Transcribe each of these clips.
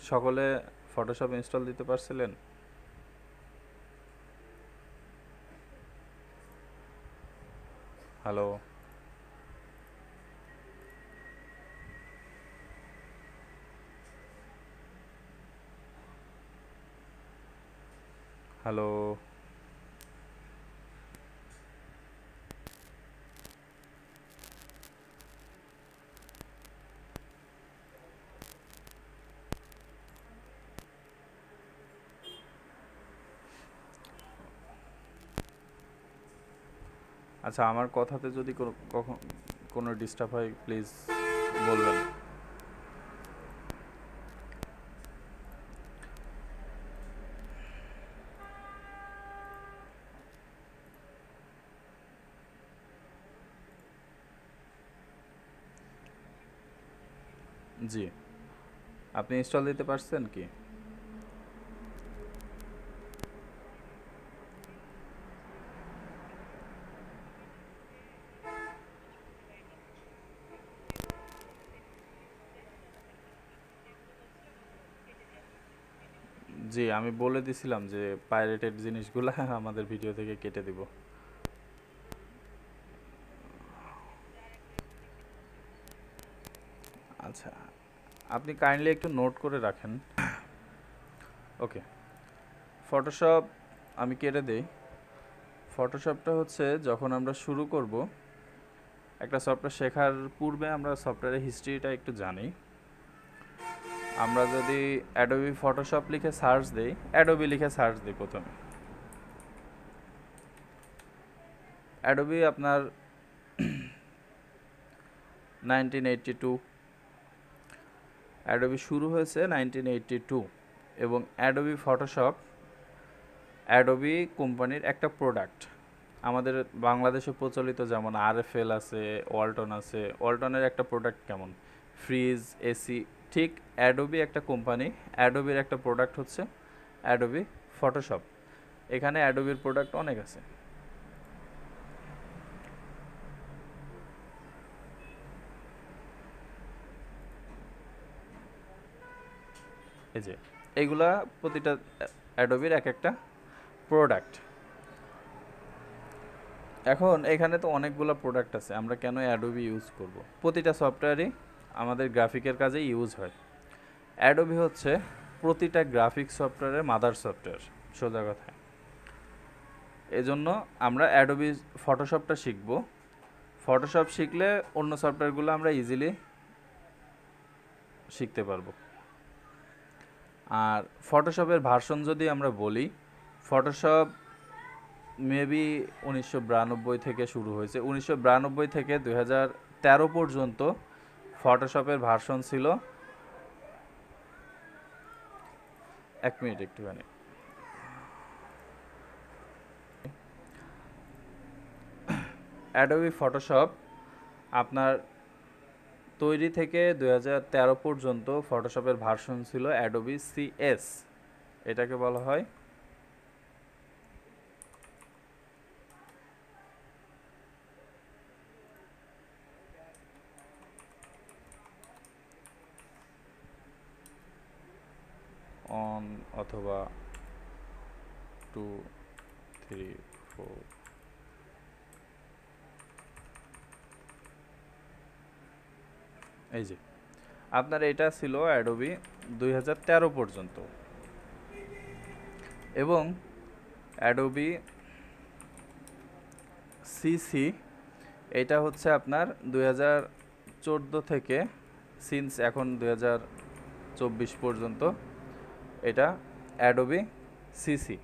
সকলে Photoshop install দিতে পারছিলেন? Hello, hello. আচ্ছা, আমার কথাতে যদি কখন কোনো ডিস্টার্ব হয় প্লিজ বলবেন। জি, আপনি ইনস্টল দিতে পারছেন কি? জি, আমি বলে দিছিলাম যে পাইরেটেড জিনিসগুলা আমাদের ভিডিও থেকে কেটে দিব। আচ্ছা, আপনি কাইন্ডলি একটু নোট করে রাখেন। ওকে, ফটোশপ আমি কেটে দেই। ফটোশপটা হচ্ছে যখন আমরা শুরু করব একটা সফটওয়্যার শেখার পূর্বে আমরা সফটওয়্যারের হিস্ট্রিটা একটু জানি। আমরা যদি অ্যাডোবি ফটোশপ লিখে সার্চ দেই, অ্যাডোবি লিখে সার্চ দিই প্রথমে। অ্যাডোবি আপনার 1982, অ্যাডোবি শুরু হয়েছে 1982 এবং অ্যাডোবি ফটোশপ অ্যাডোবি কোম্পানির একটা প্রোডাক্ট। আমাদের বাংলাদেশে প্রচলিত যেমন আরএফএল আছে, ওয়ালটন আছে। ওয়ালটনের একটা প্রোডাক্ট কেমন, ফ্রিজ, এসি, ঠিক অ্যাডোবি একটা কোম্পানি, অ্যাডোবির একটা প্রোডাক্ট হচ্ছে অ্যাডোবি ফটোশপ। এখানে অ্যাডোবির প্রোডাক্ট অনেক আছে। এই যে এইগুলা প্রতিটা অ্যাডোবির এক একটা প্রোডাক্ট। এখন এখানে তো অনেকগুলো প্রোডাক্ট আছে, আমরা কেন অ্যাডোবি ইউজ করব? প্রতিটা সফটওয়্যারই আমাদের গ্রাফিকের কাজে ইউজ হয়। অ্যাডোবি হচ্ছে প্রতিটা গ্রাফিক সফটওয়্যারের মাদার সফটওয়্যার, সোজা কথায়। এজন্য আমরা অ্যাডোবি ফটোশপটা শিখব। ফটোশপ শিখলে অন্য সফটওয়্যারগুলো আমরা ইজিলি শিখতে পারবো। আর ফটোশপের ভার্সন যদি আমরা বলি, ফটোশপ মেবি 1992 থেকে শুরু হয়েছে। 1992 থেকে 2013 পর্যন্ত ফটোশপের ভার্সন ছিল, এক মিনিট একটুখানি, অ্যাডোবি ফটোশপ আপনার তৈরি থেকে 2013 পর্যন্ত ফটোশপের ভার্সন ছিল অ্যাডোবি সিএস। এটাকে বলা হয় অন অথবা 2, 3, 4। এই যে আপনার এটা ছিল অ্যাডোবি 2013 পর্যন্ত, এবং অ্যাডোবি সিসি এটা হচ্ছে আপনার 2014 থেকে সিন্স এখন 2024 পর্যন্ত এটা অ্যাডোবি সিসি।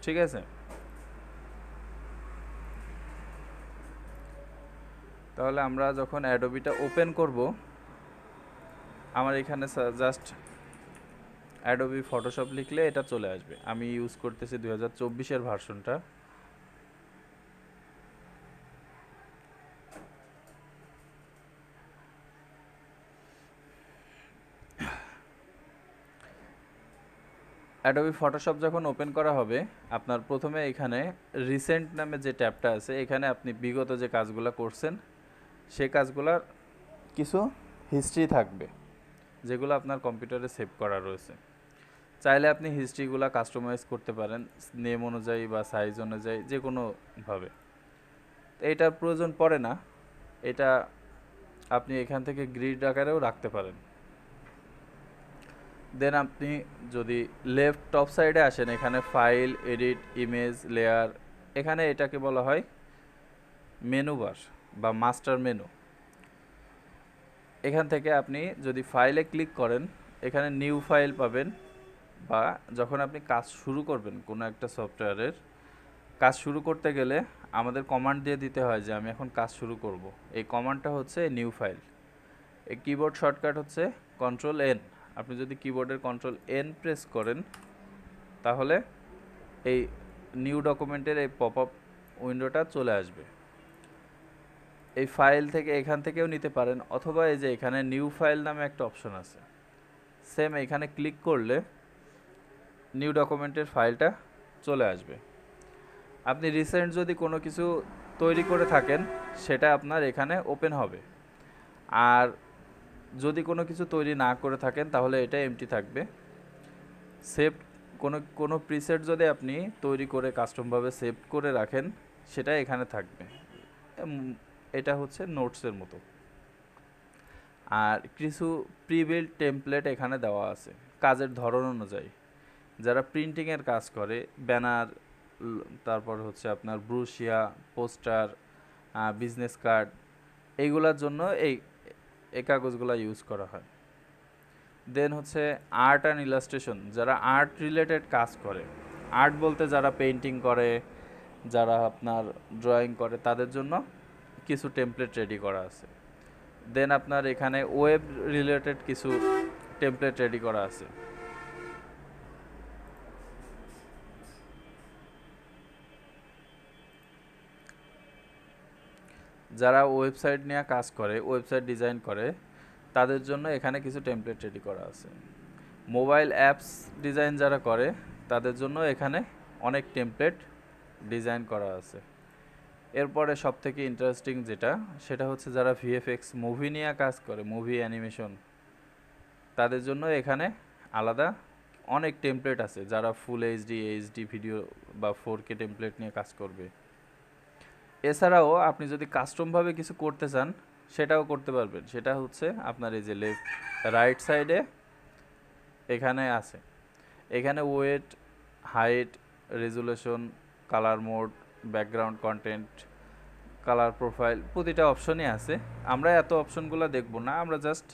ঠিক আছে, তাহলে আমরা যখন অ্যাডোবিটা ওপেন করব, আমার এখানে জাস্ট অ্যাডোবি ফটোশপ লিখলে এটা চলে আসবে। আমি ইউজ করতেছি 2024-এর ভার্সনটা। অ্যাডোবি ফটোশপ যখন ওপেন করা হবে, আপনার প্রথমে এখানে রিসেন্ট নামে যে ট্যাবটা আছে, এখানে আপনি বিগত যে কাজগুলো করছেন সেই কাজগুলোর কিছু হিস্ট্রি থাকবে, যেগুলো আপনার কম্পিউটারে সেভ করা রয়েছে। চাইলে আপনি হিস্ট্রিগুলো কাস্টমাইজ করতে পারেন নেম অনুযায়ী বা সাইজ অনুযায়ী, যে কোনোভাবে। এটার প্রয়োজন পড়ে না, এটা আপনি এখান থেকে গ্রিড আকারেও রাখতে পারেন। দেন আপনি যদি লেফট টপ সাইডে আসেন, এখানে ফাইল, এডিট, ইমেজ, লেয়ার, এখানে এটাকে বলা হয় মেনু বার বা মাস্টার মেনু। এখান থেকে আপনি যদি ফাইলে ক্লিক করেন, এখানে নিউ ফাইল পাবেন, বা যখন আপনি কাজ শুরু করবেন কোনো একটা সফটওয়্যারের, কাজ শুরু করতে গেলে আমাদের কমান্ড দিয়ে দিতে হয় যে আমি এখন কাজ শুরু করব। এই কমান্ডটা হচ্ছে নিউ ফাইল। এই কিবোর্ড শর্টকাট হচ্ছে কন্ট্রোল এন। আপনি যদি কিবোর্ডের কন্ট্রোল এন প্রেস করেন, তাহলে এই নিউ ডকুমেন্টের এই পপ আপ উইন্ডোটা চলে আসবে। এই ফাইল থেকে এখান থেকেও নিতে পারেন, অথবা এই যে এখানে নিউ ফাইল নামে একটা অপশন আছে, সেম এখানে ক্লিক করলে নিউ ডকুমেন্টের ফাইলটা চলে আসবে। আপনি রিসেন্ট যদি কোনো কিছু তৈরি করে থাকেন, সেটা আপনার এখানে ওপেন হবে। আর যদি কোনো কিছু তৈরি না করে থাকেন, তাহলে এটা এমটি থাকবে। সেভ কোনো প্রিসেট যদি আপনি তৈরি করে কাস্টমভাবে সেভ করে রাখেন, সেটা এখানে থাকবে। এটা হচ্ছে নোটসের মতো। আর কিছু প্রিবিল্ড টেমপ্লেট এখানে দেওয়া আছে কাজের ধরন অনুযায়ী। যারা প্রিন্টিংয়ের কাজ করে, ব্যানার, তারপর হচ্ছে আপনার ব্রুশিয়া, পোস্টার, বিজনেস কার্ড, এইগুলোর জন্য এই কাগজগুলো ইউজ করা হয়। দেন হচ্ছে আর্ট অ্যান্ড ইলাস্ট্রেশন, যারা আর্ট রিলেটেড কাজ করে, আর্ট বলতে যারা পেইন্টিং করে, যারা আপনার ড্রয়িং করে, তাদের জন্য কিছু টেমপ্লেট রেডি করা আছে। দেন আপনার এখানে ওয়েব রিলেটেড কিছু টেমপ্লেট রেডি করা আছে। যারা ওয়েবসাইট নিয়ে কাজ করে, ওয়েবসাইট ডিজাইন করে, তাদের জন্য এখানে কিছু টেমপ্লেট রেডি করা আছে। মোবাইল অ্যাপস ডিজাইন যারা করে, তাদের জন্য এখানে অনেক টেমপ্লেট ডিজাইন করা আছে। এরপরে সবথেকে ইন্টারেস্টিং যেটা, সেটা হচ্ছে যারা ভিএফএক্স মুভি নিয়ে কাজ করে, মুভি অ্যানিমেশন, তাদের জন্য এখানে আলাদা অনেক টেমপ্লেট আছে, যারা ফুল এইচডি ভিডিও বা 4K টেমপ্লেট নিয়ে কাজ করবে। এছাড়াও আপনি যদি কাস্টমভাবে কিছু করতে চান, সেটাও করতে পারবেন। সেটা হচ্ছে আপনার এই যে রাইট সাইডে এখানে আছে। এখানে weight, height, resolution, colour mode, background content, colour profile, প্রতিটা অপশনই আছে। আমরা এত অপশনগুলো দেখব না, আমরা জাস্ট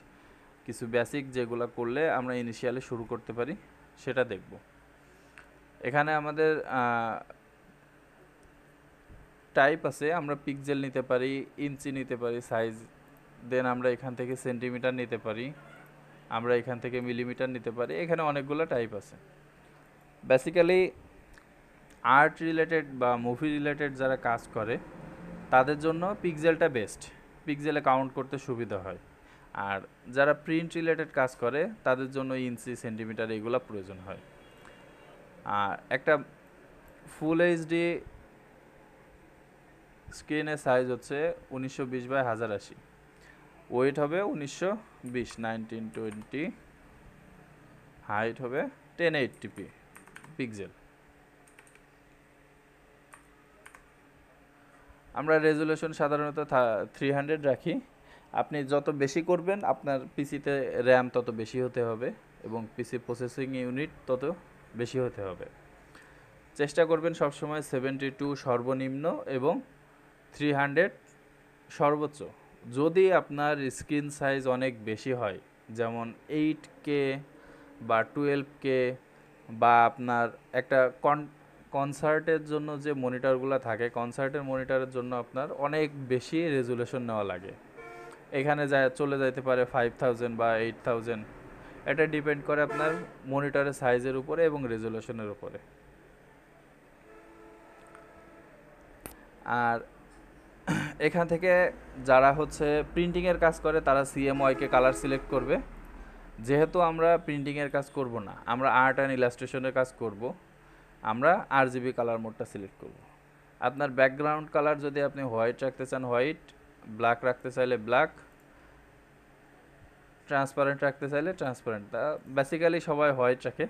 কিছু বেসিক যেগুলো করলে আমরা ইনিশিয়ালি শুরু করতে পারি সেটা দেখব। এখানে আমাদের টাইপ আছে, আমরা পিক্সেল নিতে পারি, ইঞ্চি নিতে পারি সাইজ। দেন আমরা এখান থেকে সেন্টিমিটার নিতে পারি, আমরা এখান থেকে মিলিমিটার নিতে পারি। এখানে অনেকগুলো টাইপ আছে। বেসিক্যালি আর্ট রিলেটেড বা মুভি রিলেটেড যারা কাজ করে, তাদের জন্য পিক্সেলটা বেস্ট, পিক্সেলে কাউন্ট করতে সুবিধা হয়। আর যারা প্রিন্ট রিলেটেড কাজ করে, তাদের জন্য ইঞ্চি, সেন্টিমিটার এগুলো প্রয়োজন হয়। আর একটা ফুল এইচডি স্ক্রিনের সাইজ হচ্ছে 1920x1080, ওয়েট হবে 1920 হাইট হবে 1080p পিক্সেল। আমরা রেজুলেশন সাধারণত 300 রাখি। আপনি যত বেশি করবেন, আপনার পিসিতে র্যাম তত বেশি হতে হবে এবং পিসি প্রসেসিং ইউনিট তত বেশি হতে হবে। চেষ্টা করবেন সবসময় 72 সর্বনিম্ন এবং 300 সর্বোচ্চ। যদি আপনার স্ক্রিন সাইজ অনেক বেশি হয়, যেমন 8K বা 12K, বা আপনার একটা কনসার্টের জন্য যে মনিটরগুলো থাকে, কনসার্টের মনিটরের জন্য আপনার অনেক বেশি রেজুলেশন নেওয়া লাগে। এখানে চলে যাইতে পারে 5000 বা 8000। এটা ডিপেন্ড করে আপনার মনিটরের সাইজের উপরে এবং রেজুলেশনের উপরে। আর এখান থেকে যারা হচ্ছে প্রিন্টিংয়ের কাজ করে, তারা CMYK কালার সিলেক্ট করবে। যেহেতু আমরা প্রিন্টিংয়ের কাজ করব না, আমরা আর্ট অ্যান্ড ইলাস্ট্রেশনের কাজ করব, আমরা RGB কালার মোডটা সিলেক্ট করব। আপনার ব্যাকগ্রাউন্ড কালার যদি আপনি হোয়াইট রাখতে চান হোয়াইট, ব্ল্যাক রাখতে চাইলে ব্ল্যাক, ট্রান্সপারেন্ট রাখতে চাইলে ট্রান্সপারেন্ট, তা বেসিক্যালি সবাই হোয়াইট রাখে,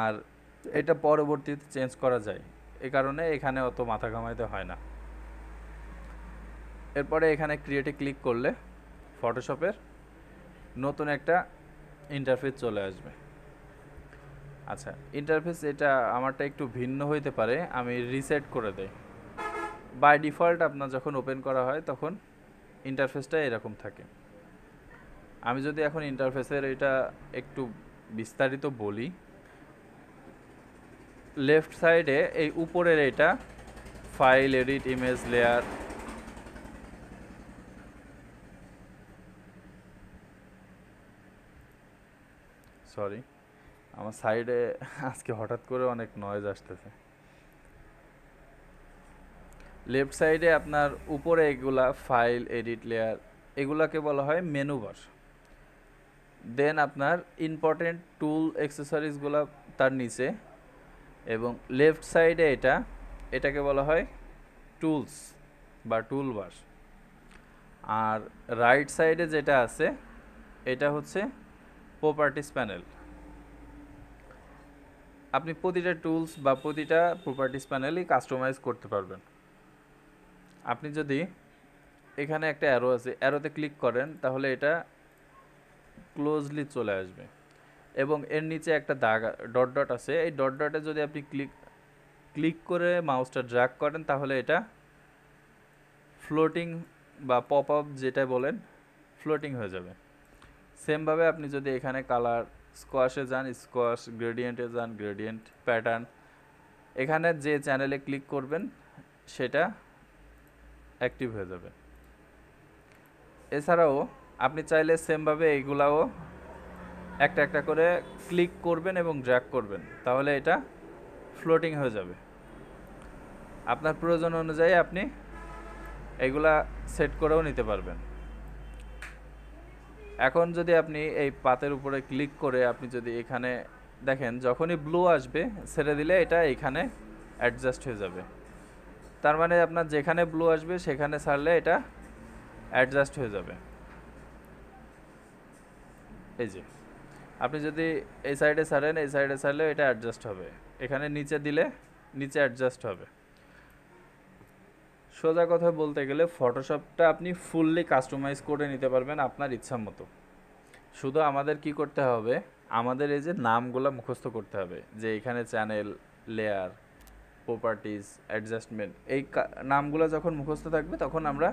আর এটা পরবর্তীতে চেঞ্জ করা যায়, এই কারণে এখানে অত মাথা ঘামাইতে হয় না। এরপরে এখানে ক্রিয়েটে ক্লিক করলে ফটোশপের নতুন একটা ইন্টারফেস চলে আসবে। আচ্ছা, ইন্টারফেস এটা আমারটা একটু ভিন্ন হইতে পারে, আমি রিসেট করে দেই। বাই ডিফল্ট আপনার যখন ওপেন করা হয় তখন ইন্টারফেসটা এরকম থাকে। আমি যদি এখন ইন্টারফেসের এটা একটু বিস্তারিত বলি, লেফট সাইডে এই উপরের এটা file, edit, image, layer, sorry আমার সাইডে আজকে হঠাৎ করে অনেক নয়েজ আসতেছে। লেফট সাইডে আপনার উপরে এগুলা ফাইল, এডিট, লেয়ার, এগুলাকে বলা হয় মেনু বার। দেন আপনার ইম্পর্টেন্ট টুল অ্যাক্সেসরিজগুলো তার নিচে, এবং লেফট সাইডে এটাকে বলা হয় টুলস বা টুল বার। আর রাইট সাইডে যেটা আছে এটা হচ্ছে প্রপার্টিস প্যানেল। আপনি প্রতিটা টুলস বা প্রতিটা প্রপার্টিস প্যানেলই কাস্টমাইজ করতে পারবেন। আপনি যদি এখানে একটা অ্যারো আছে, অ্যারোতে ক্লিক করেন তাহলে এটা ক্লোজলি চলে আসবে, এবং এর নিচে একটা দাগ ডট ডট আছে, এই ডট ডটে যদি আপনি ক্লিক করে মাউসটা ড্র্যাগ করেন তাহলে এটা ফ্লোটিং বা পপ আপ যেটা বলেন, ফ্লোটিং হয়ে যাবে। সেমভাবে আপনি যদি এখানে কালার স্কোয়াশে যান, স্কোয়াশ, গ্রেডিয়েন্টে যান, গ্রেডিয়েন্ট, প্যাটার্ন, এখানে যে চ্যানেলে ক্লিক করবেন সেটা অ্যাক্টিভ হয়ে যাবে। এছাড়াও আপনি চাইলে সেমভাবে এইগুলাও একটা একটা করে ক্লিক করবেন এবং ড্র্যাগ করবেন, তাহলে এটা ফ্লোটিং হয়ে যাবে। আপনার প্রয়োজন অনুযায়ী আপনি এগুলা সেট করেও নিতে পারবেন। এখন যদি আপনি এই পাতের উপরে ক্লিক করে আপনি যদি এখানে দেখেন, যখনই ব্লু আসবে ছেড়ে দিলে এটা এখানে অ্যাডজাস্ট হয়ে যাবে। তার মানে আপনার যেখানে ব্লু আসবে সেখানে ছাড়লে এটা অ্যাডজাস্ট হয়ে যাবে। এই যে আপনি যদি এই সাইডে ছাড়েন, এই সাইডে ছাড়লেও এটা অ্যাডজাস্ট হবে, এখানে নিচে দিলে নিচে অ্যাডজাস্ট হবে। সোজা কথা বলতে গেলে ফটোশপটা আপনি ফুললি কাস্টমাইজ করে নিতে পারবেন আপনার ইচ্ছা মতো। শুধু আমাদের কি করতে হবে, আমাদের এই যে নামগুলো মুখস্থ করতে হবে, যে এখানে চ্যানেল, লেয়ার, প্রপার্টিজ, অ্যাডজাস্টমেন্ট, এই নামগুলো যখন মুখস্থ থাকবে তখন আমরা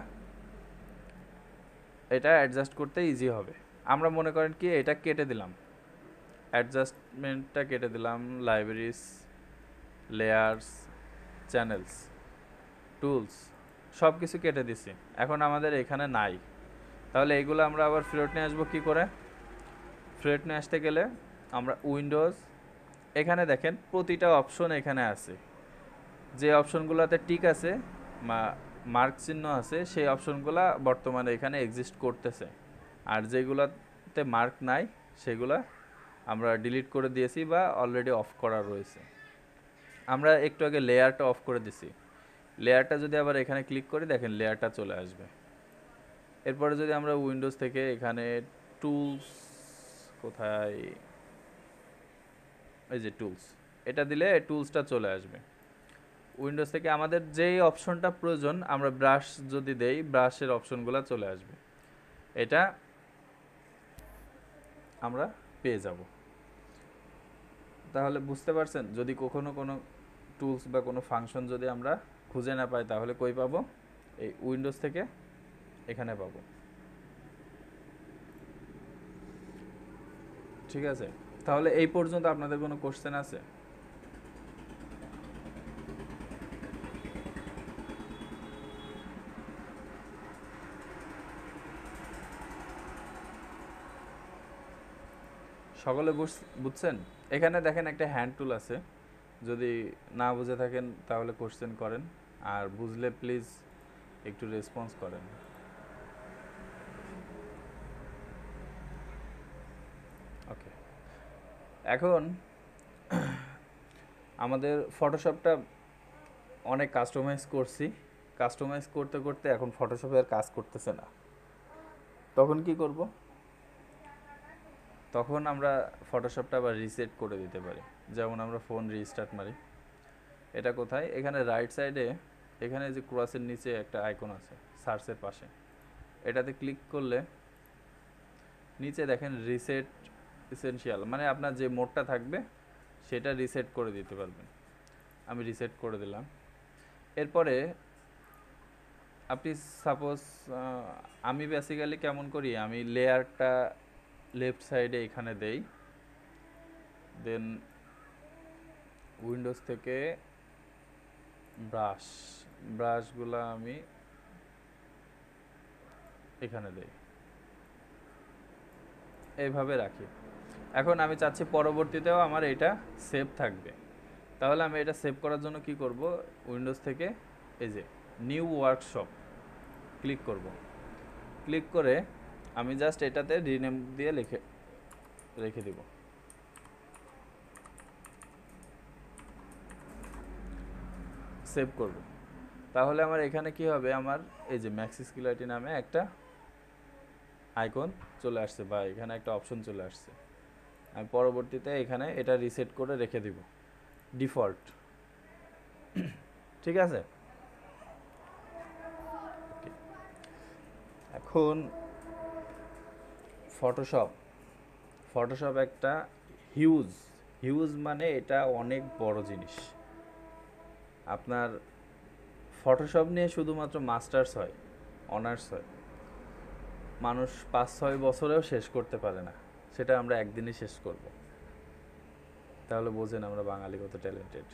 এটা অ্যাডজাস্ট করতে ইজি হবে। আমরা মনে করেন কি এটা কেটে দিলাম, অ্যাডজাস্টমেন্টটা কেটে দিলাম, লাইব্রেরিজ, লেয়ার্স, চ্যানেলস, টুলস সব কিছু কেটে দিছি, এখন আমাদের এখানে নাই, তাহলে এইগুলো আমরা আবার ফেরত নিয়ে আসবো কী করে? ফেরত নিয়ে আসতে গেলে আমরা উইন্ডোজ, এখানে দেখেন প্রতিটা অপশন এখানে আছে, যে অপশনগুলোতে টিক আছে বা মার্ক চিহ্ন আছে সেই অপশনগুলো বর্তমানে এখানে এক্সিস্ট করতেছে, আর যেগুলোতে মার্ক নাই সেগুলো আমরা ডিলিট করে দিয়েছি বা অলরেডি অফ করা রয়েছে। আমরা একটু আগে লেয়ারটা অফ করে দিছি, লেয়ারটা যদি আবার এখানে ক্লিক করি দেখেন লেয়ারটা চলে আসবে। এরপরে যদি আমরা উইন্ডোজ থেকে এখানে টুলস, কোথায়, এই যে টুলস, এটা দিলে টুলসটা চলে আসবে। উইন্ডোজ থেকে আমাদের যেই অপশনটা প্রয়োজন আমরা ব্রাশ যদি দেই, ব্রাশের অপশনগুলো চলে আসবে, এটা আমরা পেয়ে যাব। তাহলে বুঝতে পারছেন, যদি কখনো কোনো টুলস বা কোনো ফাংশন যদি আমরা খুঁজে না পাই তাহলে কই পাবো? এই উইন্ডোজ থেকে এখানে পাবো। ঠিক আছে, তাহলে এই পর্যন্ত আপনাদের কোনো কোশ্চেন আছে? সকলে বুঝছেন? এখানে দেখেন একটা হ্যান্ড টুল আছে, যদি না বুঝে থাকেন তাহলে কোশ্চেন করেন, আর বুঝলে প্লিজ একটু রেসপন্স করেন। ওকে, এখন আমাদের ফটোশপটা অনেক কাস্টমাইজ করছি, কাস্টমাইজ করতে করতে এখন ফটোশপে আর কাজ করতেছে না, তখন কি করব? তখন আমরা ফটোশপটা আবার রিসেট করে দিতে পারি। যেমন আমরা ফোন রিস্টার্ট মারি, এটা কোথায়, এখানে রাইট সাইডে এখানে যে ক্রসের নিচে একটা আইকন আছে সার্চের পাশে, এটাতে ক্লিক করলে নিচে দেখেন রিসেট এসেনশিয়াল, মানে আপনার যে মোডটা থাকবে সেটা রিসেট করে দিতে পারবেন। আমি রিসেট করে দিলাম। এরপরে আপনি সাপোজ আমি বেসিক্যালি কেমন করি, আমি লেয়ারটা লেফট সাইডে এখানে দেই, দেন উইন্ডোজ থেকে ব্রাশগুলো আমি এখানে দেই, এইভাবে রাখি। এখন আমি চাচ্ছি পরবর্তীতেও আমার এটা সেভ থাকবে, তাহলে আমি এটা সেভ করার জন্য কি করব, উইন্ডোজ থেকে এই যে নিউ ওয়ার্কশপ ক্লিক করব। ক্লিক করে আমি জাস্ট এটাতে রিনেম দিয়ে রেখে দিব। সেভ করব, তাহলে আমার এখানে কি হবে, আমার এই যে ম্যাক্সিস ক্লারিটি নামে একটা আইকন চলে আসছে, বা এখানে একটা অপশন চলে আসছে। আমি পরবর্তীতে এখানে এটা রিসেট করে রেখে দিব ডিফল্ট। ঠিক আছে। এখন ফটোশপ একটা হিউজ মানে এটা অনেক বড় জিনিস। আপনার ফটোশপ নিয়ে শুধুমাত্র মাস্টার্স হয়, অনার্স হয়, মানুষ 5-6 বছরেও শেষ করতে পারে না, সেটা আমরা একদিনই শেষ করব। তাহলে বোঝেন আমরা বাঙালি কত ট্যালেন্টেড।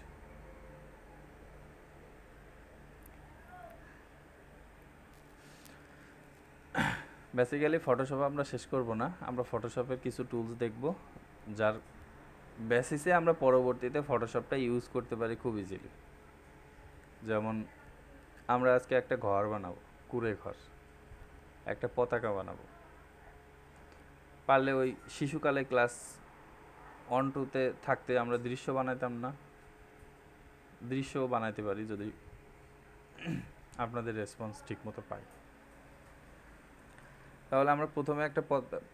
বেসিক্যালি ফটোশপ আমরা শেষ করব না, আমরা ফটোশপের কিছু টুলস দেখব যার বেসিসে আমরা পরবর্তীতে ফটোশপটা ইউজ করতে পারি খুব ইজিলি। যেমন আমরা আজকে একটা ঘর বানাবো, কুঁড়ে ঘর, একটা পতাকা বানাবো, পারলে ওই শিশুকালে ক্লাস 1-2-তে থাকতে আমরা দৃশ্য বানাইতাম না, দৃশ্যও বানাইতে পারি যদি আপনাদের রেসপন্স ঠিক মতো পাই। তাহলে আমরা প্রথমে একটা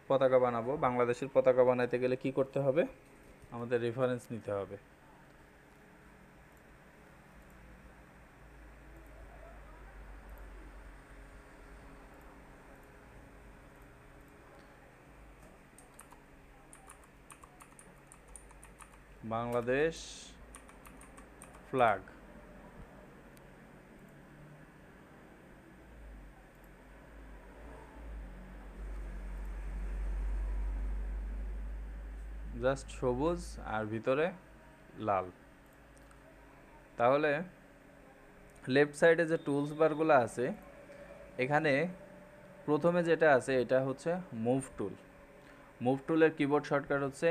পতাকা বানাবো। বাংলাদেশের পতাকা বানাইতে গেলে কি করতে হবে, আমাদের রেফারেন্স নিতে হবে। বাংলাদেশ ফ্ল্যাগ, জাস্ট সবুজ আর ভিতরে লাল। তাহলে লেফট সাইডে যে টুলস বারগুলো আছে, এখানে প্রথমে যেটা আছে এটা হচ্ছে মুভ টুলের কিবোর্ড শর্টকাট হচ্ছে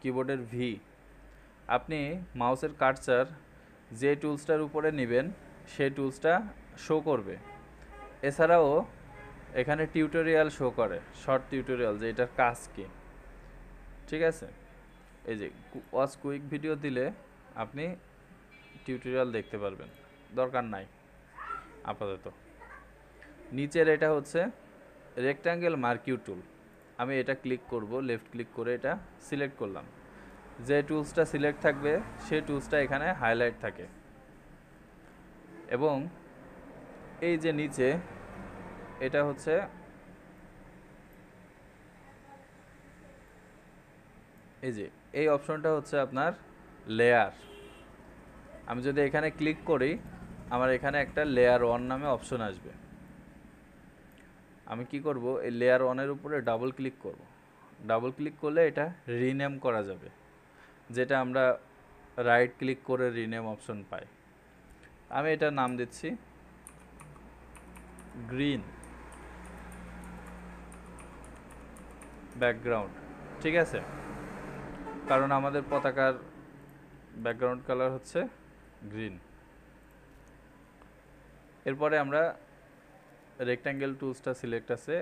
কিবোর্ডের ভি। আপনি মাউসের কার্সার যে টুলসটার উপরে নেবেন সেই টুলসটা শো করবে। এছাড়াও এখানে টিউটোরিয়াল শো করে, শর্ট টিউটোরিয়াল, যে এটার কাজ কী। ঠিক আছে, এই যে ওয়াচ কুইক ভিডিও দিলে আপনি টিউটোরিয়াল দেখতে পারবেন, দরকার নাই আপাতত। নিচের এটা হচ্ছে রেক্ট্যাঙ্গেল মার্কিউ টুল, আমি এটা ক্লিক করব, লেফট ক্লিক করে এটা সিলেক্ট করলাম। যে টুলসটা সিলেক্ট থাকবে সেই টুলসটা এখানে হাইলাইট থাকে। এবং এই যে নিচে এটা হচ্ছে এই যে এই অপশনটা হচ্ছে আপনার লেয়ার। আমি যদি এখানে ক্লিক করি আমার এখানে একটা লেয়ার 1 নামে অপশন আসবে। আমি কি করব, এই লেয়ার 1-এর উপরে ডাবল ক্লিক করব। ডাবল ক্লিক করলে এটা রিনেম করা যাবে, যেটা আমরা রাইট ক্লিক করে রিনেম অপশন পাই। আমি এটা নাম দিচ্ছি গ্রিন ব্যাকগ্রাউন্ড। ঠিক আছে, কারণ আমাদের পতাকার ব্যাকগ্রাউন্ড কালার হচ্ছে গ্রিন। এরপরে আমরা রেক্ট্যাঙ্গেল টুলসটা সিলেক্ট আছে,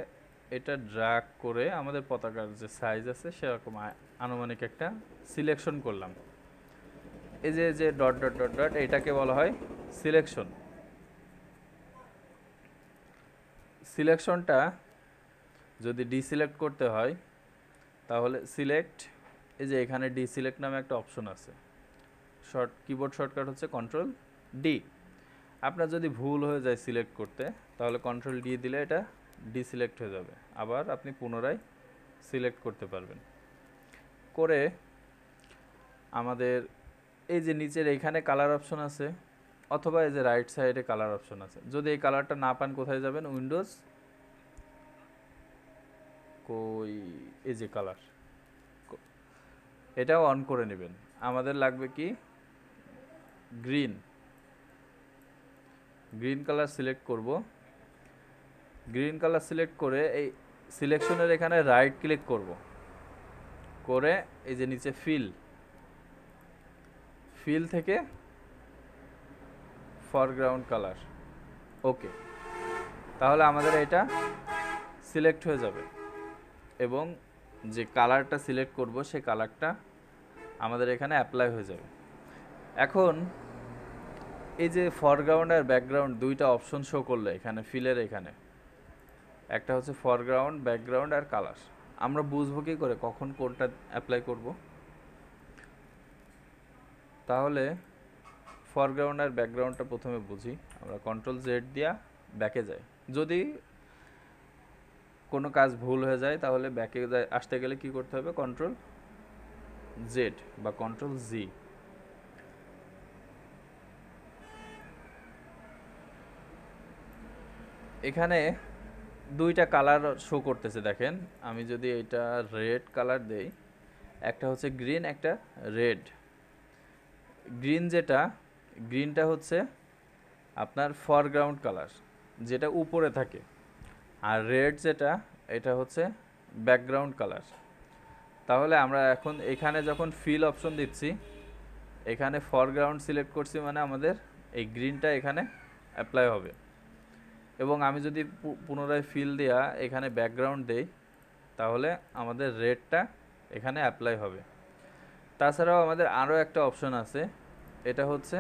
এটা ড্র্যাগ করে আমাদের পতাকার যে সাইজ আছে সেরকম আনুমানিক একটা সিলেকশন করলাম। এই যে যে ডট ডট ডট ডট এটাকে বলা হয় সিলেকশন। সিলেকশনটা যদি ডিসিলেক্ট করতে হয় তাহলে সিলেক্ট, এই যে এখানে ডি সিলেক্ট নামে একটা অপশন আছে, কিবোর্ড শর্টকাট হচ্ছে কন্ট্রোল ডি। আপনার যদি ভুল হয়ে যায় সিলেক্ট করতে, তাহলে কন্ট্রোল ডি দিলে এটা ডিসিলেক্ট হয়ে যাবে, আবার আপনি পুনরায় সিলেক্ট করতে পারবেন। করে আমাদের এই যে নিচের এইখানে কালার অপশন আছে, অথবা এই যে রাইট সাইডে কালার অপশন আছে। যদি এই কালারটা না পান কোথায় যাবেন, উইন্ডোজ, কই এই যে কালার, এটাও অন করে নেবেন। আমাদের লাগবে কি গ্রিন, গ্রিন কালার সিলেক্ট করব। গ্রিন কালার সিলেক্ট করে এই সিলেকশনের এখানে রাইট ক্লিক করব, করে এই যে নিচে ফিল থেকে ফরগ্রাউন্ড কালার, ওকে। তাহলে আমাদের এটা সিলেক্ট হয়ে যাবে এবং যে কালারটা সিলেক্ট করব সেই কালারটা আমাদের এখানে অ্যাপ্লাই হয়ে যাবে। এখন এই যে ফরগ্রাউন্ড আর ব্যাকগ্রাউন্ড দুইটা অপশন শো করলে এখানে ফিলের এখানে একটা হচ্ছে ফরগ্রাউন্ড, ব্যাকগ্রাউন্ড আর কালার, আমরা বুঝবো কি করে কখন কোনটা অ্যাপ্লাই করব? তাহলে ফরগ্রাউন্ড আর ব্যাকগ্রাউন্ডটা প্রথমে বুঝি। আমরা কন্ট্রোল জেড দিয়া ব্যাকে যাই। যদি কোনো কাজ ভুল হয়ে যায় তাহলে ব্যাকে আসতে গেলে কি করতে হবে, কন্ট্রোল জেড বা কন্ট্রোল জি। এখানে দুইটা কালার শো করতেছে দেখেন। আমি যদি এটা রেড কালার দেই, একটা হচ্ছে গ্রিন, একটা রেড। গ্রিন যেটা, গ্রিনটা হচ্ছে আপনার ফরগ্রাউন্ড কালার, যেটা উপরে থাকে, আর রেড যেটা, এটা হচ্ছে ব্যাকগ্রাউন্ড কালার। তাহলে আমরা এখন এখানে যখন ফিল অপশন দিচ্ছি, এখানে ফরগ্রাউন্ড সিলেক্ট করছি মানে আমাদের এই গ্রিনটা এখানে অ্যাপ্লাই হবে। এবং আমি যদি পুনরায় ফিল দেয়া এখানে ব্যাকগ্রাউন্ড দেই, তাহলে আমাদের রেডটা এখানে অ্যাপ্লাই হবে। তাছাড়াও আমাদের আরও একটা অপশন আছে, এটা হচ্ছে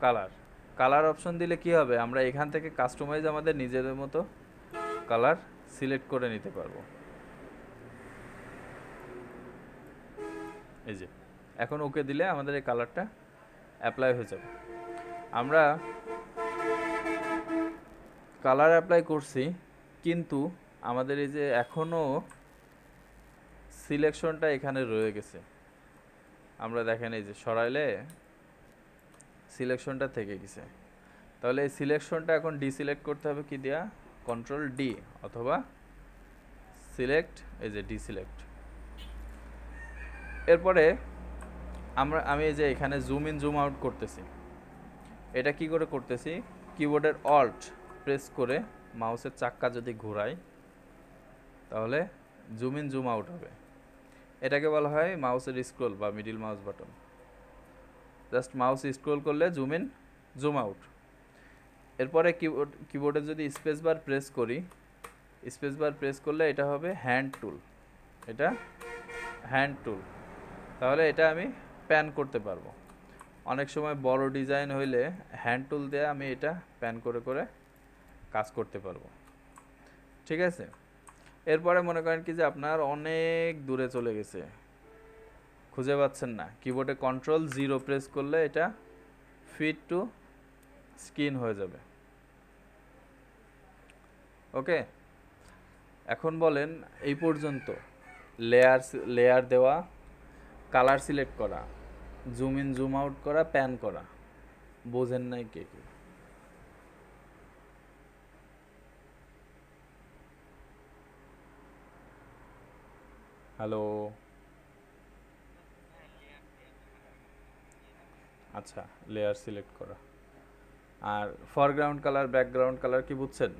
কালার। কালার অপশন দিলে কি হবে, আমরা এখান থেকে কাস্টমাইজ আমাদের নিজেদের মতো কালার সিলেক্ট করে নিতে পারবো। এই যে এখন ওকে দিলে আমাদের এই কালারটা অ্যাপ্লাই হয়ে যাবে। আমরা কালার অ্যাপ্লাই করছি, কিন্তু আমাদের এই যে এখনও সিলেকশনটা এখানে রয়ে গেছে। আমরা দেখেন এই যে সরাইলে সিলেকশনটা থেকে গেছে। তাহলে এই সিলেকশনটা এখন ডিসিলেক্ট করতে হবে কি দেয়া, কন্ট্রোল ডি, অথবা সিলেক্ট, এই যে ডিসিলেক্ট। এরপরে আমি এই যে এখানে জুম ইন জুম আউট করতেছি। এটা কি করে করতেছি, কিবোর্ডের অল্ট প্রেস করে মাউসের চাক্কা যদি ঘোরাই, তাহলে জুম ইন জুম আউট হবে। এটাকে বলা হয় মাউসের স্ক্রোল বা middle mouse button. Just mouse scroll করলে জুম ইন জুম আউট। এরপরে কিবোর্ডে যদি স্পেস বার প্রেস করি, স্পেস বার প্রেস করলে এটা হবে হ্যান্ড টুল, এটা হ্যান্ড টুল। তাহলে এটা আমি প্যান করতে পারবো। অনেক সময় বড় ডিজাইন হইলে হ্যান্ড টুল দিয়ে আমি এটা প্যান করে করে কাজ করতে পারবো। ঠিক আছে। এরপরে মনে করেন কি যে আপনার অনেক দূরে চলে গেছে, খুঁজে পাচ্ছেন না, কিবোর্ডে কন্ট্রোল জিরো প্রেস করলে এটা ফিট টু স্ক্রিন হয়ে যাবে। ওকে, এখন বলেন এই পর্যন্ত লেয়ার দেওয়া, কালার সিলেক্ট করা, জুম ইন জুম আউট করা, প্যান করা, বোঝেন নাই কে কে? হ্যালো, আচ্ছা, লেয়ার সিলেক্ট করা আর ফরগ্রাউন্ড কালার, ব্যাকগ্রাউন্ড কালার কি বুঝছেন?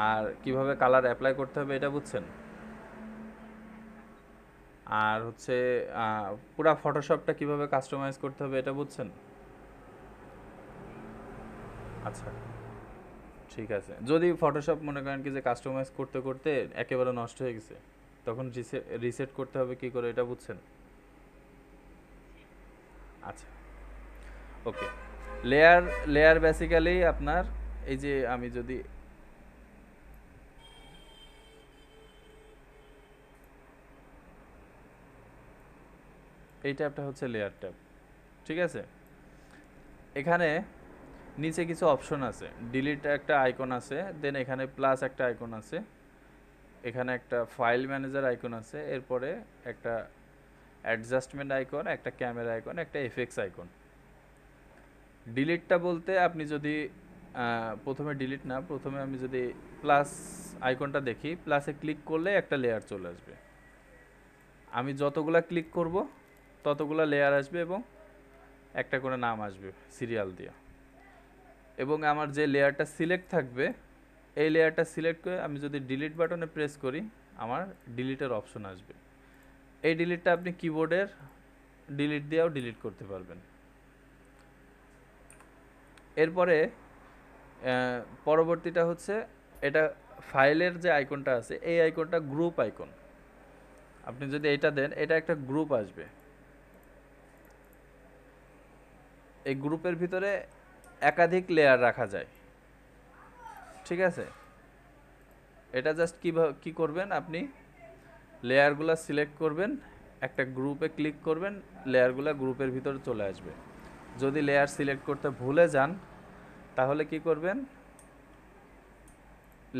আর কিভাবে কালার অ্যাপ্লাই করতে হবে এটা বুঝছেন? আর হচ্ছে পুরা ফটোশপটা কিভাবে কাস্টমাইজ করতে হবে এটা বুঝছেন? আচ্ছা, ঠিক আছে। যদি ফটোশপ মনে করেন কি যে কাস্টমাইজ করতে করতে একেবারে নষ্ট হয়ে গেছে, তখন রিসেট করতে হবে কি করে এটা বুঝছেন? আচ্ছা, ওকে। লেয়ার বেসিক্যালি আপনার এই যে আমি যদি এই ট্যাবটা হচ্ছে লেয়ার ট্যাব, ঠিক আছে। এখানে নিচে কিছু অপশন আছে, ডিলিট একটা আইকন আছে, দেন এখানে প্লাস একটা আইকন আছে, এখানে একটা ফাইল ম্যানেজার আইকন আছে, এরপরে একটা অ্যাডজাস্টমেন্ট আইকন, একটা ক্যামেরা আইকন, একটা এফএক্স আইকন। ডিলিটটা বলতে আপনি যদি প্রথমে ডিলিট না, প্রথমে আমি যদি প্লাস আইকনটা দেখি, প্লাসে ক্লিক করলে একটা লেয়ার চলে আসবে। আমি যতগুলা ক্লিক করব ততগুলা লেয়ার আসবে এবং একটা করে নাম আসবে সিরিয়াল দিয়ে। এবং আমার যে লেয়ারটা সিলেক্ট থাকবে, এই লেয়ারটা সিলেক্ট করে আমি যদি ডিলিট বাটনে প্রেস করি, আমার ডিলিটের অপশন আসবে। এই ডিলিটটা আপনি কিবোর্ডের ডিলিট দিয়েও ডিলিট করতে পারবেন। এরপরে পরবর্তীটা হচ্ছে, এটা ফাইলের যে আইকনটা আছে, এই আইকনটা গ্রুপ আইকন। আপনি যদি এটা দেন, এটা একটা গ্রুপ আসবে। এই গ্রুপের ভিতরে একাধিক লেয়ার রাখা যায়, ঠিক আছে। এটা জাস্ট কি করবেন, আপনি লেয়ারগুলো সিলেক্ট করবেন, একটা গ্রুপে ক্লিক করবেন, লেয়ারগুলো গ্রুপের ভিতরে চলে আসবে। যদি লেয়ার সিলেক্ট করতে ভুলে যান, তাহলে কি করবেন,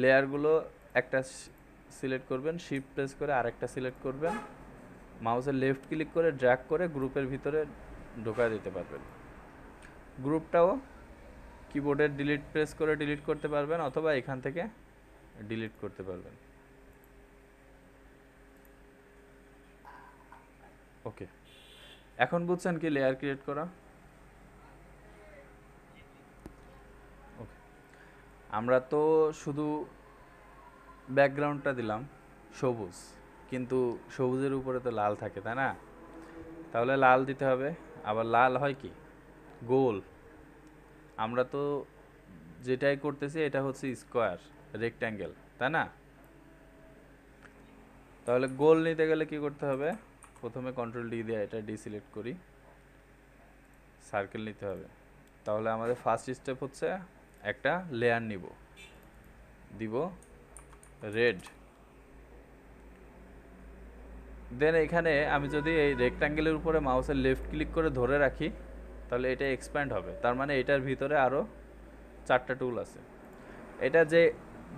লেয়ারগুলো একটা সিলেক্ট করবেন, শিফট প্রেস করে আরেকটা সিলেক্ট করবেন, মাউসের লেফট ক্লিক করে ড্র্যাগ করে গ্রুপের ভিতরে ঢোকা দিতে পারবেন। গ্রুপটাও কিবোর্ডের ডিলিট প্রেস করে ডিলিট করতে পারবেন, অথবা এখান থেকে ডিলিট করতে পারবেন। ওকে, এখন বুঝছেন কি লেয়ার ক্রিয়েট করা? ওকে, আমরা তো শুধু ব্যাকগ্রাউন্ডটা দিলাম সবুজ, কিন্তু সবুজের উপরে তো লাল থাকে, তাই না? তাহলে লাল দিতে হবে। আবার লাল হয় কি, গোল। আমরা তো যেটাই করতেছি এটা হচ্ছে স্কোয়ার, রেক্ট্যাঙ্গেল, তাই না? তাহলে গোল নিতে গেলে কি করতে হবে, প্রথমে কন্ট্রোল ডি দিয়ে এটা ডিসিলেক্ট করি, সার্কেল নিতে হবে। তাহলে আমাদের ফার্স্ট স্টেপ হচ্ছে একটা লেয়ার নিব, দিব রেড। দেন এখানে আমি যদি এই রেক্ট্যাঙ্গেলের উপরে মাউসের লেফট ক্লিক করে ধরে রাখি, তাহলে এটা এক্সপ্যান্ড হবে। তার মানে এটার ভিতরে আরও 4টা টুল আছে। এটা যে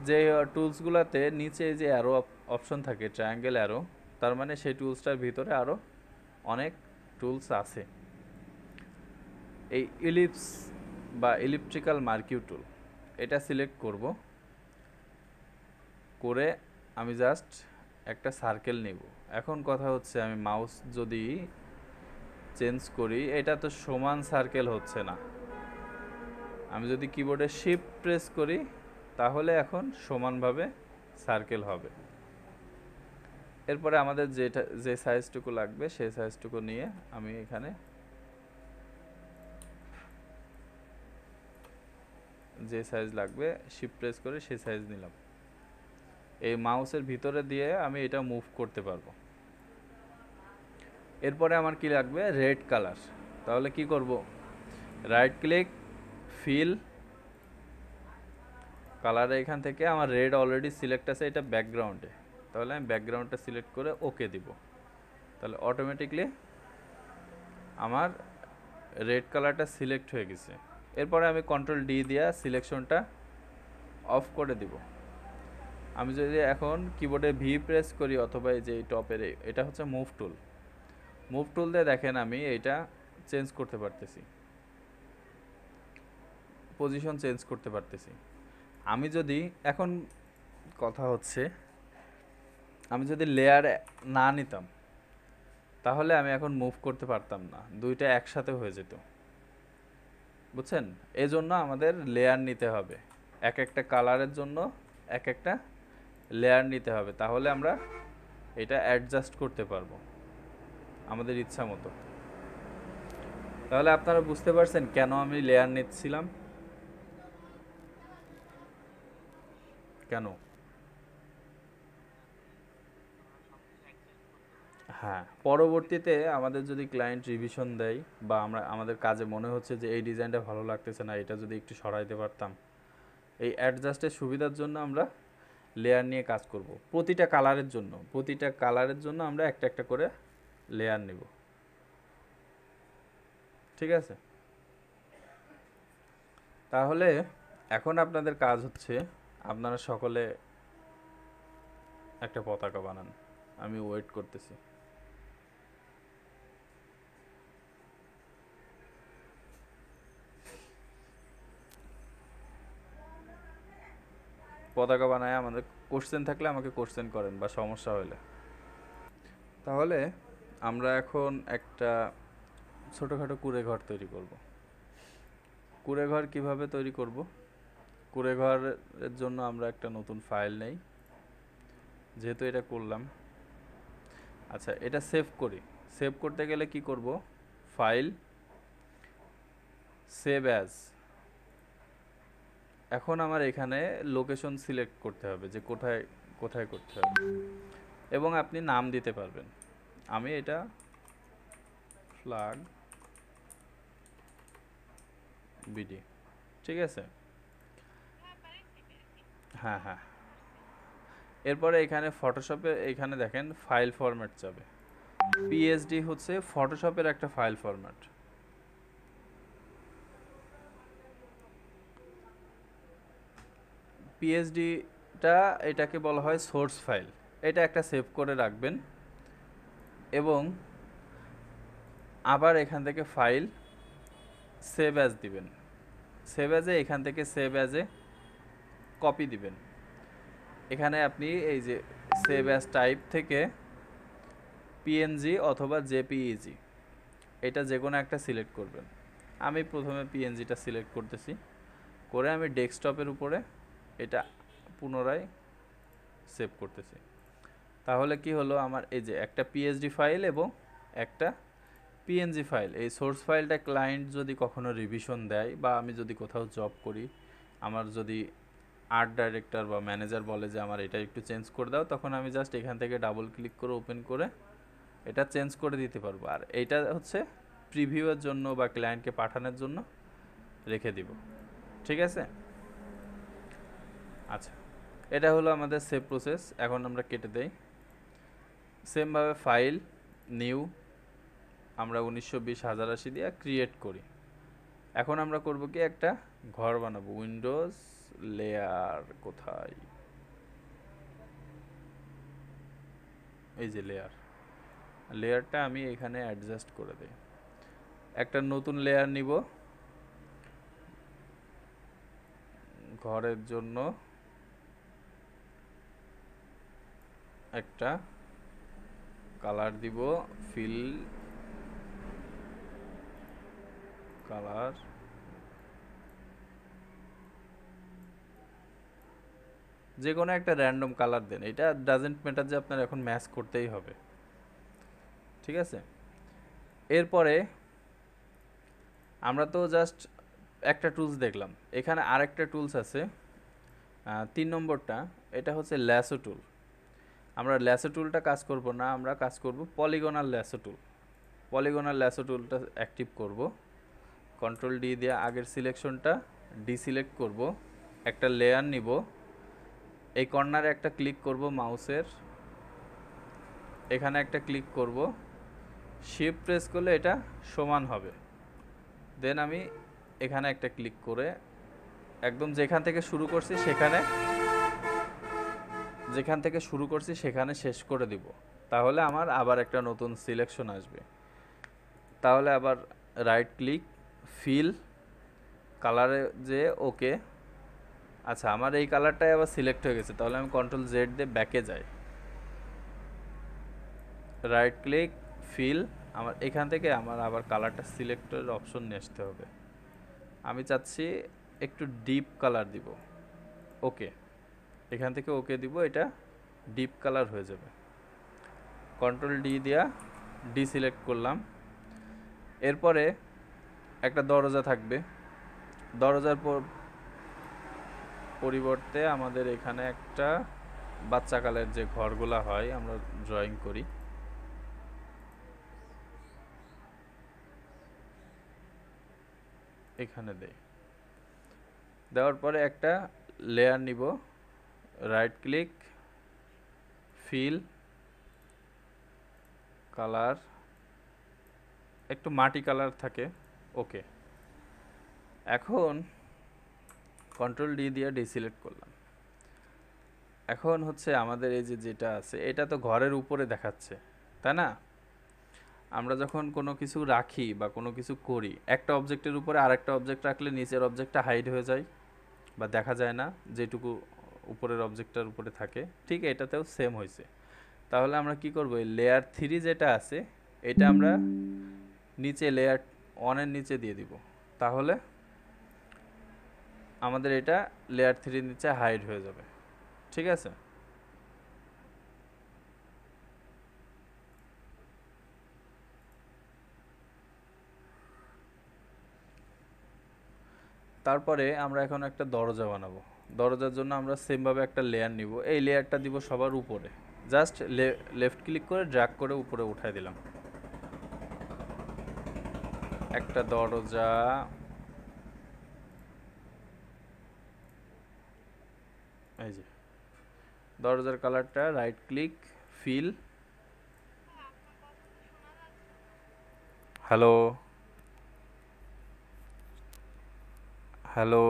যে টুলসগুলোতে নিচে যে অ্যারো অপশন থাকে, ট্রায়াঙ্গেল অ্যারো, তার মানে সেই টুলসটার ভিতরে আরও অনেক টুলস আছে। এই ইলিপস বা ইলিপ্ট্রিক্যাল মার্কিউ টুল, এটা সিলেক্ট করব, করে আমি জাস্ট একটা সার্কেল নিব। এখন কথা হচ্ছে, আমি মাউস যদি চেঞ্জ করি, এটা তো সমান সার্কেল হচ্ছে না। আমি যদি কিবোর্ডে শিফট প্রেস করি, তাহলে এখন সমানভাবে সার্কেল হবে। এরপরে আমাদের যে সাইজটুকু লাগবে সেই সাইজটুকু নিয়ে আমি এখানে যে সাইজ লাগবে শিফট প্রেস করে সেই সাইজ নিলাম। এই মাউসের ভিতরে দিয়ে আমি এটা মুভ করতে পারবো। এরপরে আমার কি লাগবে, রেড কালার। তাহলে কি করব, রাইট ক্লিক, ফিল, কালারে এখান থেকে আমার রেড অলরেডি সিলেক্ট আছে, এটা ব্যাকগ্রাউন্ডে। তাহলে আমি ব্যাকগ্রাউন্ডটা সিলেক্ট করে ওকে দিব। তাহলে অটোমেটিকলি আমার রেড কালারটা সিলেক্ট হয়ে গেছে। এরপরে আমি কন্ট্রোল ডি দিয়ে সিলেকশনটা অফ করে দিব। আমি যদি এখন কিবোর্ডে ভি প্রেস করি, অথবা এই যে টপের এটা হচ্ছে মুভ টুল, মুভ টুল দিয়ে দেখেন আমি এটা চেঞ্জ করতে পারতেছি, পজিশন চেঞ্জ করতে পারতেছি। আমি যদি এখন কথা হচ্ছে, আমি যদি লেয়ার না নিতাম, তাহলে আমি এখন মুভ করতে পারতাম না, দুইটা একসাথে হয়ে যেত, বুঝছেন? এই জন্য আমাদের লেয়ার নিতে হবে, এক একটা কালারের জন্য এক একটা লেয়ার নিতে হবে। তাহলে আমরা এটা অ্যাডজাস্ট করতে পারবো আমাদের ইচ্ছা মতো। তাহলে আপনারা বুঝতে পারছেন কেন আমি লেয়ার নিচ্ছিলাম, কেন? হ্যাঁ, পরবর্তীতে আমাদের যদি ক্লায়েন্ট রিভিশন দেয়, বা আমাদের কাজে মনে হচ্ছে যে এই ডিজাইনটা ভালো লাগতেছে না, এটা যদি একটু সরাইতে পারতাম, এই অ্যাডজাস্টের সুবিধার জন্য আমরা লেয়ার নিয়ে কাজ করব। প্রতিটা কালারের জন্য আমরা একটা একটা করে লেয়ার নেব। ঠিক আছে? তাহলে এখন আপনাদের কাজ হচ্ছে আপনারা সকলে একটা পতাকা বানান। আমি ওয়েট করতেছি। পতাকা বানায় আমাদের কোশ্চেন থাকলে আমাকে কোশ্চেন করেন বা সমস্যা হলে। তাহলে আমরা এখন একটা ছোটোখাটো কুঁড়ে ঘর তৈরি করব। কুঁড়ে ঘর কীভাবে তৈরি করব? কুঁড়ে ঘরের জন্য আমরা একটা নতুন ফাইল নেই, যেহেতু এটা করলাম। আচ্ছা, এটা সেভ করি। সেভ করতে গেলে কি করব? File, save as. এখন আমার এখানে লোকেশন সিলেক্ট করতে হবে যে কোথায় কোথায় করতে হবে, এবং আপনি নাম দিতে পারবেন। আমি এটা ফ্ল্যাগ বিডি, ঠিক আছে? হ্যাঁ হ্যাঁ। এরপরে এখানে ফটোশপে এখানে দেখেন ফাইল ফরম্যাট যাবে। পিএসডি হচ্ছে ফটোশপের একটা ফাইল ফরম্যাট। পিএসডিটা এটাকে বলা হয় সোর্স ফাইল। এটা একটা সেভ করে রাখবেন, এবং আবার এখান থেকে ফাইল সেভ অ্যাজ দিবেন। সেভ অ্যাজে এখান থেকে সেভ অ্যাজে কপি দিবেন। এখানে আপনি এই যে সেভ অ্যাজ টাইপ থেকে পিএনজি অথবা জেপিইজি এটা যে কোনো একটা সিলেক্ট করবেন। আমি প্রথমে পিএনজিটা সিলেক্ট করতেছি, করে আমি ডেস্কটপের উপরে এটা পুনরায় সেভ করতেছি। তাহলে কি হলো, আমার এই যে একটা পিএসডি ফাইল এবং একটা পিএনজি ফাইল। এই সোর্স ফাইলটা ক্লায়েন্ট যদি কখনো রিভিশন দেয় বা আমি যদি কোথাও জব করি, আমার যদি আর্ট ডাইরেক্টর বা ম্যানেজার বলে যে আমার এটা একটু চেঞ্জ করে দাও, তখন আমি জাস্ট এখান থেকে ডাবল ক্লিক করে ওপেন করে এটা চেঞ্জ করে দিতে পারবো। আর এইটা হচ্ছে প্রিভিউয়ের জন্য বা ক্লায়েন্টকে পাঠানোর জন্য রেখে দিব। ঠিক আছে? আচ্ছা, এটা হলো আমাদের সেভ প্রসেস। এখন আমরা কেটে দেই। সেমভাবে ফাইল, নিউ, আমরা 1920 দিয়ে ক্রিয়েট করি। এখন আমরা করব কি, একটা ঘর বানাবো। উইন্ডোজ লেয়ার কোথায়? এই যে লেয়ার, লেয়ারটা আমি এখানে অ্যাডজাস্ট করে দেই। একটা নতুন লেয়ার নিব ঘরের জন্য, একটা কালার দিব, ফিল কালার, যে কোনো একটা র্যান্ডম কালার দেন। এটা ডাজেন্ট ম্যাটার যে আপনার এখন ম্যাচ করতেই হবে। ঠিক আছে? এরপরে আমরা তো জাস্ট একটা টুলস দেখলাম, এখানে আরেকটা টুলস আছে 3 নম্বরটা, এটা হচ্ছে ল্যাসো টুল। আমরা ল্যাসো টুলটা কাজ করব না, আমরা কাজ করব পলিগনাল ল্যাসো টুল। পলিগনাল ল্যাসো টুলটা অ্যাক্টিভ করব। কন্ট্রোল ডি দিয়ে আগের সিলেকশনটা ডিসিলেক্ট করব, একটা লেয়ার নিব, এই কর্নারে একটা ক্লিক করব মাউসের, এখানে একটা ক্লিক করব, শিফট প্রেস করলে এটা সমান হবে। দেন আমি এখানে একটা ক্লিক করে একদম যেখান থেকে শুরু করছি সেখানে শেষ করে দিব। তাহলে আমার আবার একটা নতুন সিলেকশন আসবে। তাহলে আবার রাইট ক্লিক, ফিল কালারে যে ওকে। আচ্ছা, আমার এই কালারটাই আবার সিলেক্ট হয়ে গেছে, তাহলে আমি কন্ট্রোল জেড দিয়ে ব্যাকে যাই, রাইট ক্লিক, ফিল, আমার এখান থেকে আমার আবার কালারটা সিলেক্টের অপশন নিয়ে আসতে হবে। আমি চাচ্ছি একটু ডিপ কালার দিব, ওকে, এখান থেকে ওকে দিব, এটা ডিপ কালার হয়ে যাবে। কন্ট্রোল ডি দিয়া ডিসিলেক্ট করলাম। এরপরে একটা দরজা থাকবে, দরজার পরিবর্তে আমাদের এখানে একটা বাচ্চাকালের যে ঘরগুলা হয় আমরা ড্রয়িং করি, এখানে দেই। দেওয়ার পরে একটা লেয়ার নিব, রাইট ক্লিক, ফিল কালার, একটু মাটি কালার থাকে ওকে। এখন কন্ট্রোল ডি দিয়ে ডিসিলেক্ট করলাম। এখন হচ্ছে আমাদের এই যে যেটা আছে এটা তো ঘরের উপরে দেখাচ্ছে, তাই না? আমরা যখন কোনো কিছু রাখি বা কোনো কিছু করি, একটা অবজেক্টের উপরে আরেকটা অবজেক্ট রাখলে নিচের অবজেক্টটা হাইড হয়ে যায় বা দেখা যায় না, যেটুকু উপরের অবজেক্টটার উপরে থাকে। ঠিক এটাতেও সেম হয়েছে। তাহলে আমরা কি করব, এই লেয়ার 3 যেটা আছে এটা আমরা নিচে লেয়ার 1 এর নিচে দিয়ে দিব। তাহলে আমাদের এটা লেয়ার 3 নিচে হাইড হয়ে যাবে। ঠিক আছে? তারপরে আমরা এখন একটা দরজা বানাবো। দরজার জন্য আমরা সেমভাবে একটা লেয়ার নিব, এই লেয়ারটা দিব সবার উপরে। জাস্ট লেফট ক্লিক করে ড্র্যাগ করে উপরে উঠাই দিলাম। একটা দরজা, এই যে দরজার কালারটা, right click, fill. Hello, hello,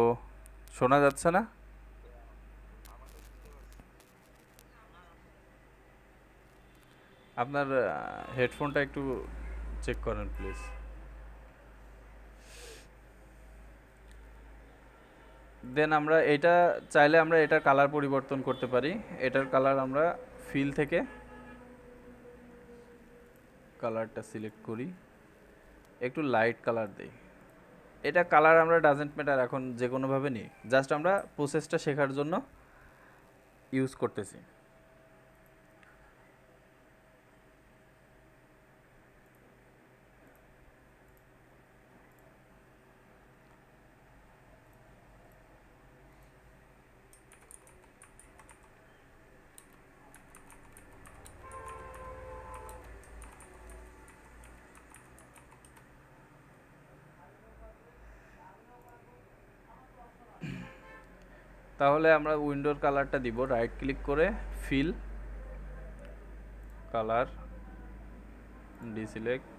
শোনা যাচ্ছে না? আপনার হেডফোনটা একটু চেক করেন প্লিজ। দেন আমরা এটা চাইলে আমরা এটার কালার পরিবর্তন করতে পারি। এটার কালার আমরা ফিল থেকে কালারটা সিলেক্ট করি, একটু লাইট কালার দেই। এটা কালার আমরা ডাজেন্ট ম্যাটার, এখন যে কোনোভাবে নিই, জাস্ট আমরা প্রসেসটা শেখার জন্য ইউজ করতেছি। তাহলে আমরা উইন্ডোর কালারটা দিব, রাইট ক্লিক করে fill, colour, deselect,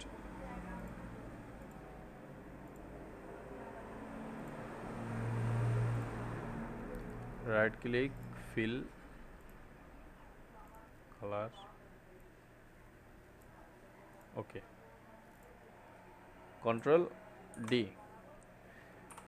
right click, fill, colour, okay, control D.